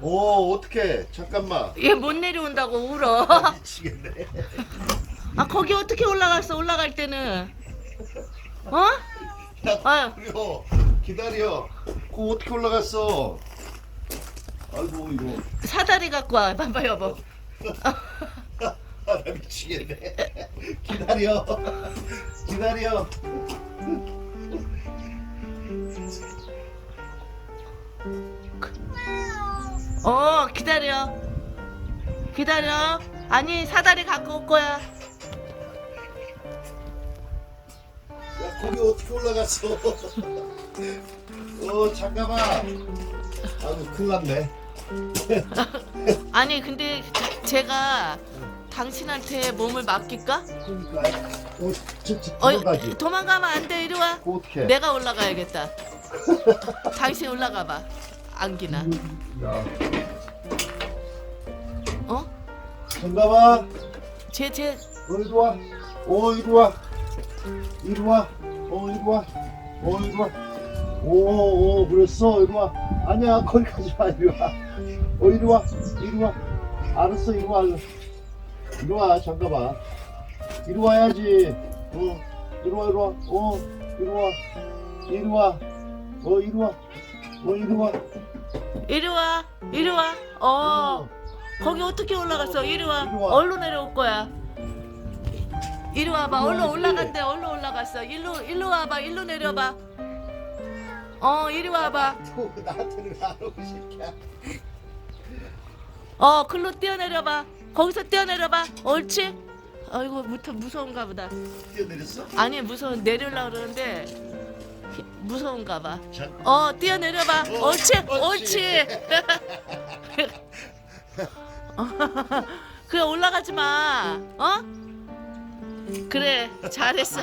어떡해. 잠깐만. 얘 못 내려온다고 울어. 미치겠네. 아 거기 어떻게 올라갔어? 올라갈 때는 어? 아유. 기다려. 그거 어떻게 올라갔어? 아이고 이거. 사다리 갖고 와. 봐봐 여보. 나 미치겠네. 기다려. 기다려. 기다려. 기다려. 아니 사다리 갖고 올 거야. 야, 거기 어떻게 올라갔어? 잠깐만. 아이고 큰일 났네. 아니 근데 제가 당신한테 몸을 맡길까? 그러니까. 도망가지. 도망가면 안 돼. 이리 와. 그거 어떻게? 내가 올라가야겠다. 당신 올라가 봐. 안기나. 야. 어? 잠깐만. 쟤 이리 와. 이리 와. 이리 와. 이리 와. 이리 와. 그랬어. 이리 와. 아니야, 거기 가지 마. 이리 와. 이리 와. 이리 와. 알았어, 이리 와. 이리 와, 잠깐만. 이리 와야지. 이리 와, 이리 와. 이리 와. 이리 와. 이리 와. 이리 와. 이리 와. 이리 와. 거기 어떻게 올라갔어? 이리 와. 이리 와. 얼른 내려올 거야. 이리 와봐. 이리 얼른 와야지. 올라간대. 얼른 올라갔어. 일로 와봐. 일로 내려봐. 이리 와봐. 나한테는 안 오고 싶냐. 글로 뛰어내려봐. 거기서 뛰어내려봐. 옳지? 아이고 무서운가 보다. 뛰어내렸어? 아니 내려려고 그러는데 무서운가 봐. 자. 뛰어내려봐. 옳지? 옳지. 그래 올라가지 마. 그래 잘했어.